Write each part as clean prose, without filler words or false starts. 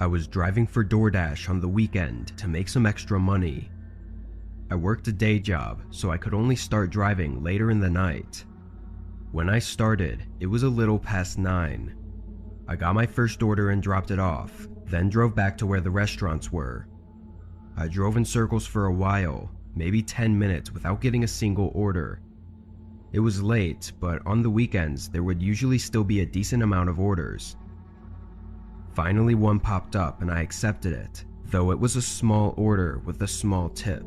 I was driving for DoorDash on the weekend to make some extra money. I worked a day job, so I could only start driving later in the night. When I started, it was a little past 9. I got my first order and dropped it off, then drove back to where the restaurants were. I drove in circles for a while, maybe 10 minutes without getting a single order. It was late, but on the weekends there would usually still be a decent amount of orders. Finally one popped up and I accepted it, though it was a small order with a small tip.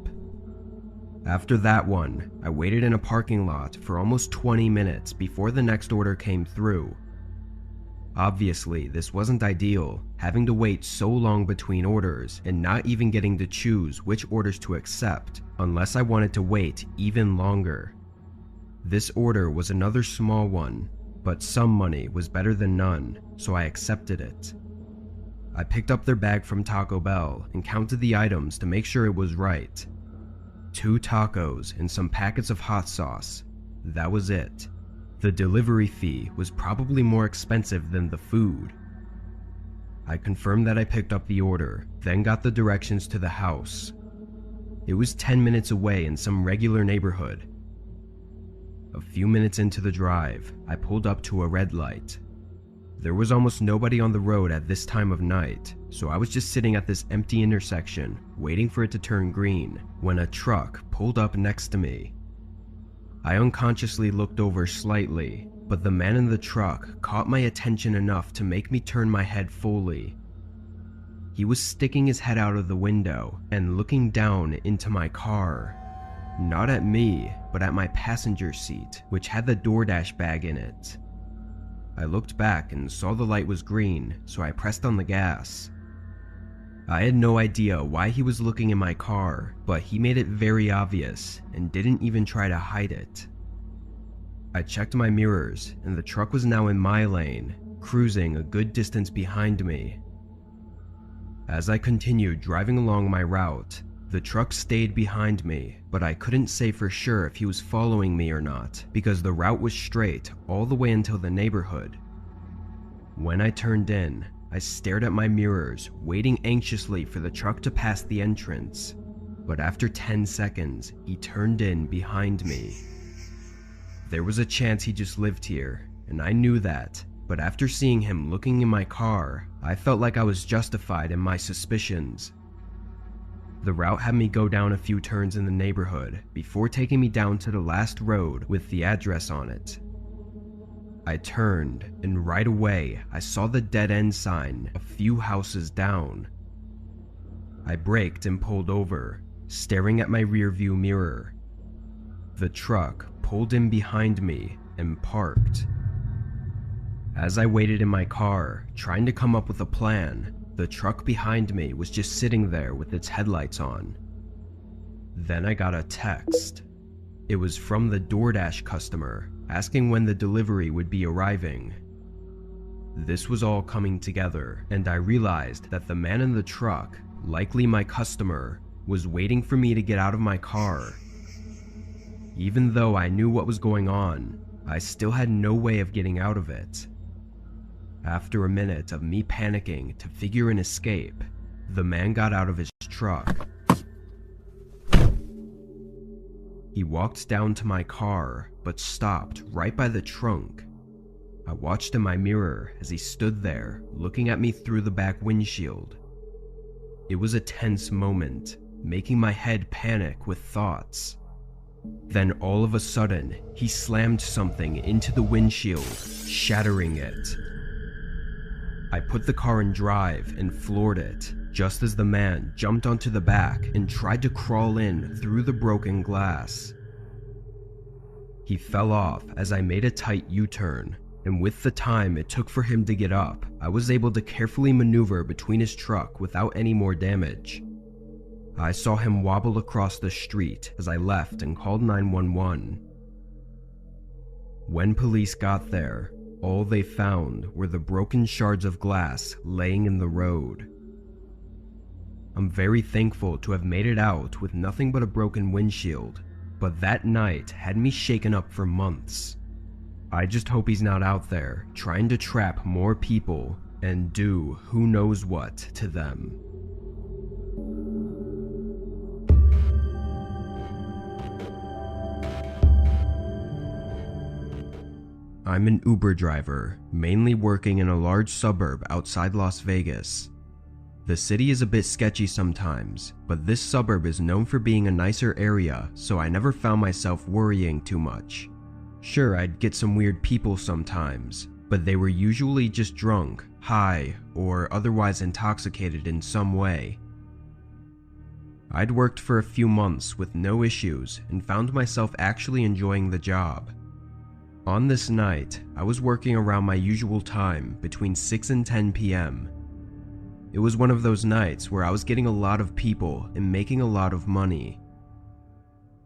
After that one, I waited in a parking lot for almost 20 minutes before the next order came through. Obviously, this wasn't ideal, having to wait so long between orders and not even getting to choose which orders to accept unless I wanted to wait even longer. This order was another small one, but some money was better than none, so I accepted it. I picked up their bag from Taco Bell and counted the items to make sure it was right. 2 tacos and some packets of hot sauce. That was it. The delivery fee was probably more expensive than the food. I confirmed that I picked up the order, then got the directions to the house. It was 10 minutes away in some regular neighborhood. A few minutes into the drive, I pulled up to a red light. There was almost nobody on the road at this time of night, so I was just sitting at this empty intersection, waiting for it to turn green, when a truck pulled up next to me. I unconsciously looked over slightly, but the man in the truck caught my attention enough to make me turn my head fully. He was sticking his head out of the window and looking down into my car. Not at me, but at my passenger seat, which had the DoorDash bag in it. I looked back and saw the light was green, so I pressed on the gas. I had no idea why he was looking in my car, but he made it very obvious and didn't even try to hide it. I checked my mirrors and the truck was now in my lane, cruising a good distance behind me. As I continued driving along my route, the truck stayed behind me, but I couldn't say for sure if he was following me or not because the route was straight all the way until the neighborhood. When I turned in, I stared at my mirrors, waiting anxiously for the truck to pass the entrance, but after 10 seconds, he turned in behind me. There was a chance he just lived here, and I knew that, but after seeing him looking in my car, I felt like I was justified in my suspicions. The route had me go down a few turns in the neighborhood before taking me down to the last road with the address on it. I turned, and right away I saw the dead-end sign a few houses down. I braked and pulled over, staring at my rearview mirror. The truck pulled in behind me and parked. As I waited in my car, trying to come up with a plan, the truck behind me was just sitting there with its headlights on. Then I got a text. It was from the DoorDash customer, asking when the delivery would be arriving. This was all coming together, and I realized that the man in the truck, likely my customer, was waiting for me to get out of my car. Even though I knew what was going on, I still had no way of getting out of it. After a minute of me panicking to figure an escape, the man got out of his truck. He walked down to my car, but stopped right by the trunk. I watched in my mirror as he stood there, looking at me through the back windshield. It was a tense moment, making my head panic with thoughts. Then all of a sudden, he slammed something into the windshield, shattering it. I put the car in drive and floored it, just as the man jumped onto the back and tried to crawl in through the broken glass. He fell off as I made a tight U-turn, and with the time it took for him to get up, I was able to carefully maneuver between his truck without any more damage. I saw him wobble across the street as I left and called 911. When police got there, all they found were the broken shards of glass laying in the road. I'm very thankful to have made it out with nothing but a broken windshield, but that night had me shaken up for months. I just hope he's not out there trying to trap more people and do who knows what to them. I'm an Uber driver, mainly working in a large suburb outside Las Vegas. The city is a bit sketchy sometimes, but this suburb is known for being a nicer area, so I never found myself worrying too much. Sure, I'd get some weird people sometimes, but they were usually just drunk, high, or otherwise intoxicated in some way. I'd worked for a few months with no issues and found myself actually enjoying the job. On this night, I was working around my usual time between 6 and 10 p.m. It was one of those nights where I was getting a lot of people and making a lot of money.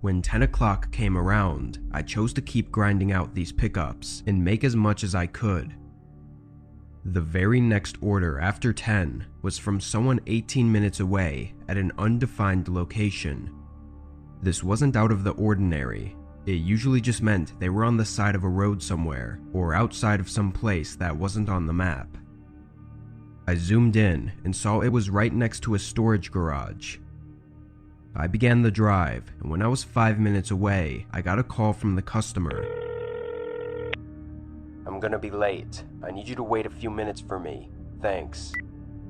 When 10 o'clock came around, I chose to keep grinding out these pickups and make as much as I could. The very next order after 10 was from someone 18 minutes away at an undefined location. This wasn't out of the ordinary. It usually just meant they were on the side of a road somewhere or outside of some place that wasn't on the map. I zoomed in and saw it was right next to a storage garage. I began the drive, and when I was 5 minutes away, I got a call from the customer. "I'm gonna be late. I need you to wait a few minutes for me. Thanks,"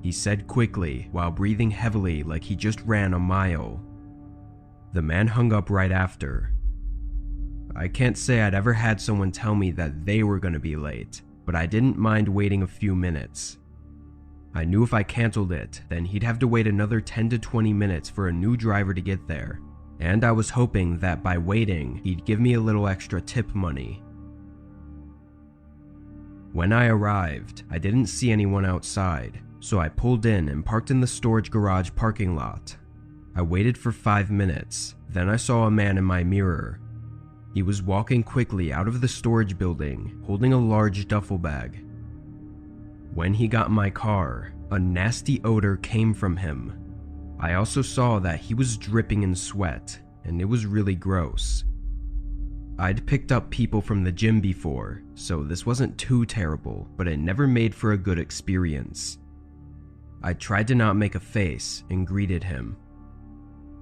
he said quickly while breathing heavily like he just ran a mile. The man hung up right after. I can't say I'd ever had someone tell me that they were gonna be late, but I didn't mind waiting a few minutes. I knew if I canceled it, then he'd have to wait another 10 to 20 minutes for a new driver to get there, and I was hoping that by waiting, he'd give me a little extra tip money. When I arrived, I didn't see anyone outside, so I pulled in and parked in the storage garage parking lot. I waited for 5 minutes, then I saw a man in my mirror. He was walking quickly out of the storage building, holding a large duffel bag. When he got in my car, a nasty odor came from him. I also saw that he was dripping in sweat, and it was really gross. I'd picked up people from the gym before, so this wasn't too terrible, but it never made for a good experience. I tried to not make a face and greeted him.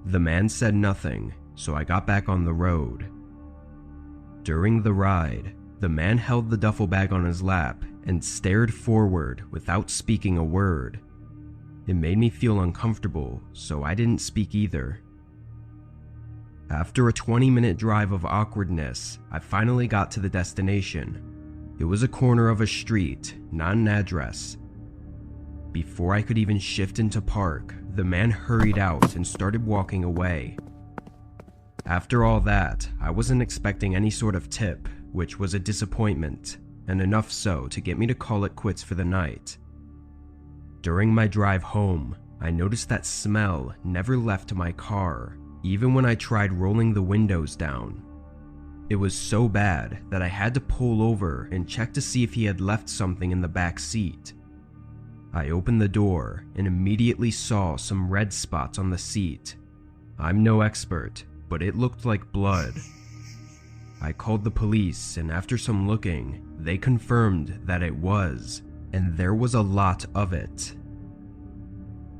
The man said nothing, so I got back on the road. During the ride, the man held the duffel bag on his lap and stared forward without speaking a word. It made me feel uncomfortable, so I didn't speak either. After a 20-minute drive of awkwardness, I finally got to the destination. It was a corner of a street, not an address. Before I could even shift into park, the man hurried out and started walking away. After all that, I wasn't expecting any sort of tip, which was a disappointment, and enough so to get me to call it quits for the night. During my drive home, I noticed that smell never left my car, even when I tried rolling the windows down. It was so bad that I had to pull over and check to see if he had left something in the back seat. I opened the door and immediately saw some red spots on the seat. I'm no expert, but it looked like blood. I called the police, and after some looking, they confirmed that it was, and there was a lot of it.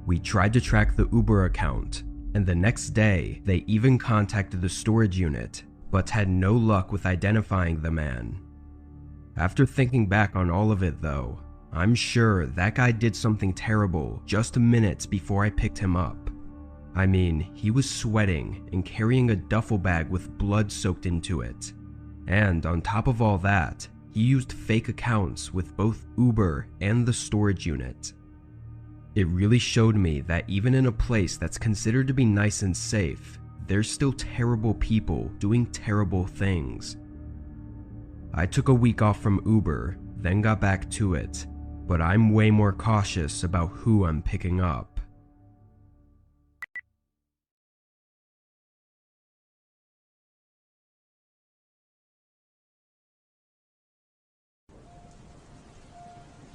We tried to track the Uber account, and the next day, they even contacted the storage unit, but had no luck with identifying the man. After thinking back on all of it though, I'm sure that guy did something terrible just minutes before I picked him up. I mean, he was sweating and carrying a duffel bag with blood soaked into it. And on top of all that, he used fake accounts with both Uber and the storage unit. It really showed me that even in a place that's considered to be nice and safe, there's still terrible people doing terrible things. I took a week off from Uber, then got back to it, but I'm way more cautious about who I'm picking up.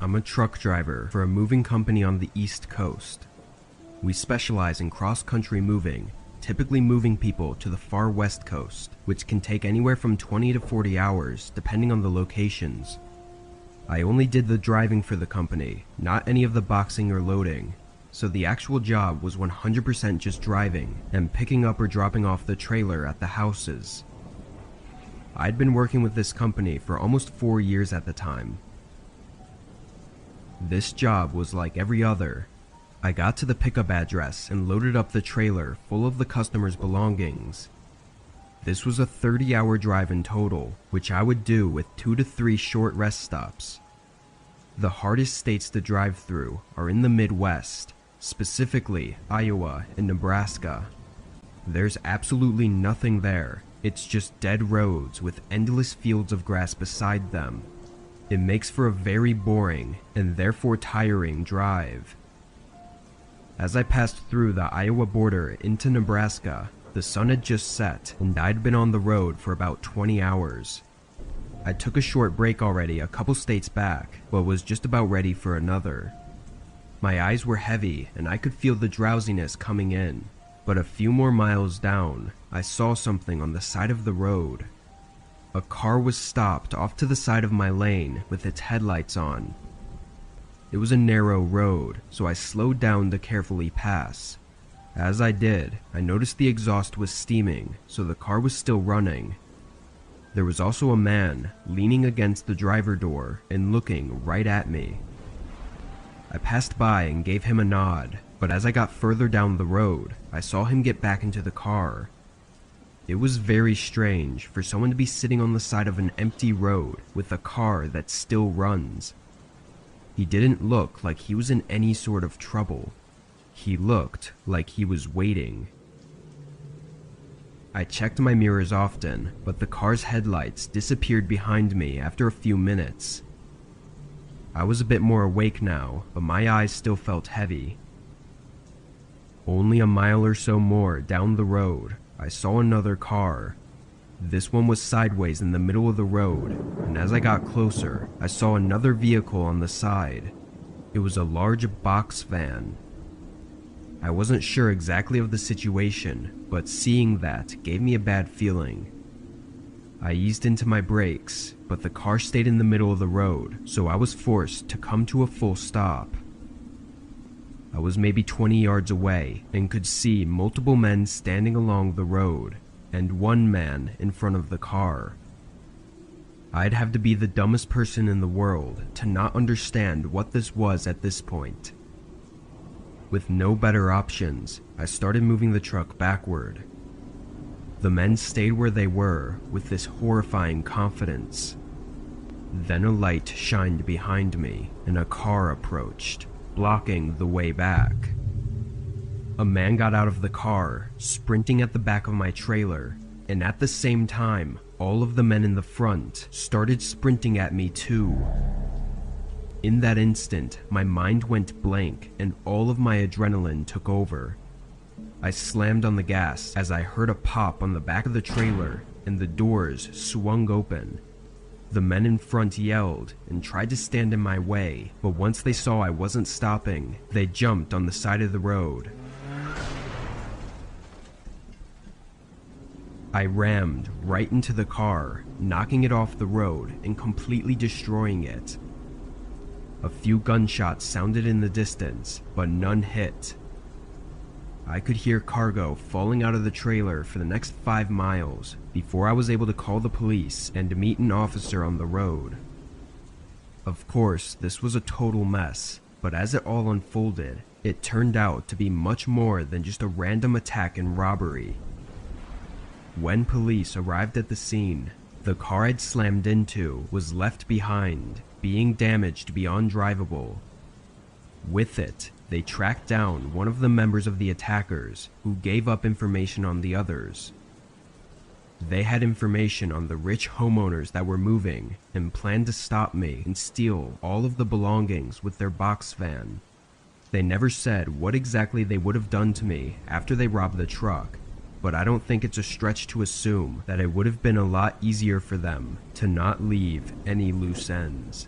I'm a truck driver for a moving company on the East Coast. We specialize in cross-country moving, typically moving people to the far West Coast, which can take anywhere from 20 to 40 hours depending on the locations. I only did the driving for the company, not any of the boxing or loading, so the actual job was 100% just driving and picking up or dropping off the trailer at the houses. I'd been working with this company for almost 4 years at the time. This job was like every other. I got to the pickup address and loaded up the trailer full of the customer's belongings. This was a 30-hour drive in total, which I would do with 2 to 3 short rest stops. The hardest states to drive through are in the Midwest, specifically Iowa and Nebraska. There's absolutely nothing there. It's just dead roads with endless fields of grass beside them. It makes for a very boring and therefore tiring drive. As I passed through the Iowa border into Nebraska, the sun had just set and I'd been on the road for about 20 hours. I took a short break already a couple states back, but was just about ready for another. My eyes were heavy and I could feel the drowsiness coming in, but a few more miles down, I saw something on the side of the road. A car was stopped off to the side of my lane with its headlights on. It was a narrow road, so I slowed down to carefully pass. As I did, I noticed the exhaust was steaming, so the car was still running. There was also a man leaning against the driver door and looking right at me. I passed by and gave him a nod, but as I got further down the road, I saw him get back into the car. It was very strange for someone to be sitting on the side of an empty road with a car that still runs. He didn't look like he was in any sort of trouble. He looked like he was waiting. I checked my mirrors often, but the car's headlights disappeared behind me after a few minutes. I was a bit more awake now, but my eyes still felt heavy. Only a mile or so more down the road, I saw another car. This one was sideways in the middle of the road, and as I got closer, I saw another vehicle on the side. It was a large box van. I wasn't sure exactly of the situation, but seeing that gave me a bad feeling. I eased into my brakes, but the car stayed in the middle of the road, so I was forced to come to a full stop. I was maybe 20 yards away and could see multiple men standing along the road, and one man in front of the car. I'd have to be the dumbest person in the world to not understand what this was at this point. With no better options, I started moving the truck backward. The men stayed where they were with this horrifying confidence. Then a light shined behind me and a car approached, blocking the way back. A man got out of the car, sprinting at the back of my trailer, and at the same time, all of the men in the front started sprinting at me too. In that instant, my mind went blank and all of my adrenaline took over. I slammed on the gas as I heard a pop on the back of the trailer and the doors swung open. The men in front yelled and tried to stand in my way, but once they saw I wasn't stopping, they jumped on the side of the road. I rammed right into the car, knocking it off the road and completely destroying it. A few gunshots sounded in the distance, but none hit. I could hear cargo falling out of the trailer for the next 5 miles before I was able to call the police and meet an officer on the road. Of course, this was a total mess, but as it all unfolded, it turned out to be much more than just a random attack and robbery. When police arrived at the scene, the car I'd slammed into was left behind, being damaged beyond drivable. With it, they tracked down one of the members of the attackers, who gave up information on the others. They had information on the rich homeowners that were moving and planned to stop me and steal all of the belongings with their box van. They never said what exactly they would have done to me after they robbed the truck, but I don't think it's a stretch to assume that it would have been a lot easier for them to not leave any loose ends.